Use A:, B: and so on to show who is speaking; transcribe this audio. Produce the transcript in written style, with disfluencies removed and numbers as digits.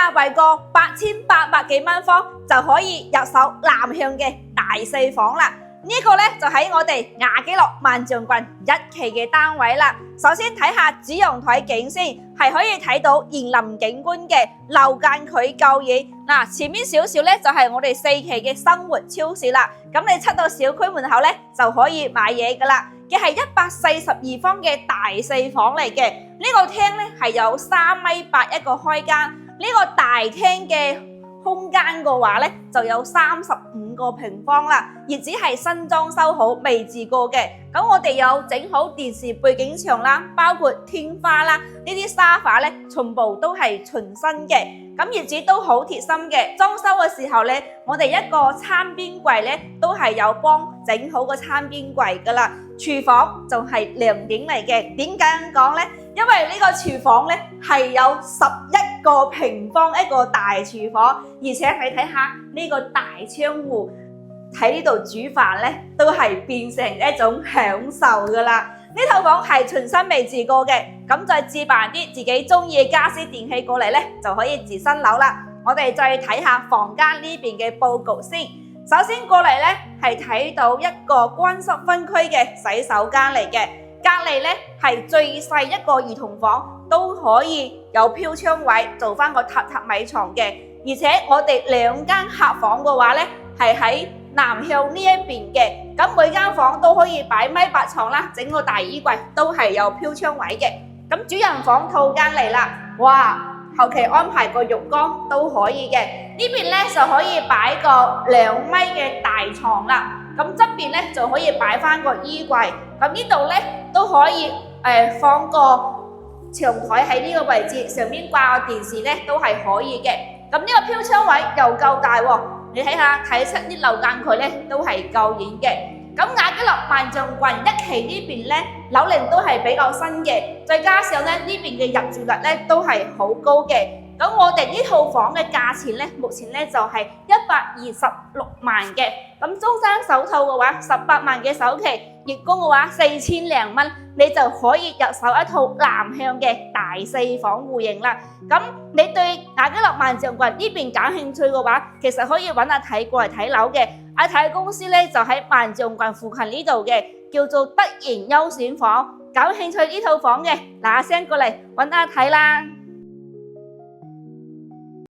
A: 價為個8800幾蚊方就可以入手南向嘅大4房啦。呢個咧就喺我哋雅居樂萬象郡1期嘅單位啦。首先睇下主陽台景先，係可以睇到園林景觀嘅，樓間距夠遠。嗱，前面少少咧就係我哋4期嘅生活超市啦。咁你出到小區門口咧就可以買嘢噶啦。嘅係142方嘅大4房嚟嘅，呢個廳咧係有3.8米一個開間，呢個大廳嘅空間嘅話咧就有35個平方啦，而只係新裝修好未住過嘅。咁我哋有整好電視背景牆啦，包括天花啦，呢啲沙發咧全部都係全新嘅。咁業主都好貼心嘅，裝修嘅時候咧，我哋一個餐邊櫃咧都係有幫整好個餐邊櫃噶啦。廚房就係亮點嚟嘅，點解咁講呢？因為呢個廚房咧係有11個平方一個大廚房，而且你睇下呢個大窗戶，喺呢度煮飯咧都係變成一種享受噶啦。呢套房係全新未住過嘅，咁再置辦啲自己中意嘅家私電器過嚟咧，就可以住新樓啦。我哋再睇下房間呢邊嘅佈局先。首先過嚟咧係睇到一個乾濕分區嘅洗手間嚟嘅，隔離咧係最細一個兒童房，都可以有飄窗位做翻個榻榻米床嘅。而且我哋2間客房嘅話咧係喺南向呢一邊嘅，咁每間房都可以擺1.8米床啦，整個大衣櫃都係有飄窗位嘅。咁主人房套間嚟啦，哇！後期安排個浴缸都可以嘅，呢邊咧就可以擺個2米嘅大床啦。咁側邊咧就可以擺翻個衣櫃，咁呢度咧都可以放個長台喺呢個位置，上面掛個電視咧都係可以嘅。咁呢個飄窗位又夠大喎，你睇下睇出啲樓間距咧都係夠遠嘅。咁雅居樂萬象郡1期呢邊咧樓齡都係比較新嘅，再加上咧呢邊嘅入住率咧都係好高嘅。咁我哋呢套房嘅價錢咧，目前咧就係126萬嘅。咁中山首套嘅話18萬嘅首期，月供嘅話4000零蚊，你就可以入手一套南向嘅大4房戶型啦。咁你對雅居樂萬象郡呢邊感興趣嘅話，其實可以揾阿睇過嚟睇樓嘅。阿睇公司咧就喺萬象郡附近呢度嘅，叫做德賢優選房。感興趣呢套房嘅，嗱聲過嚟揾阿睇啦。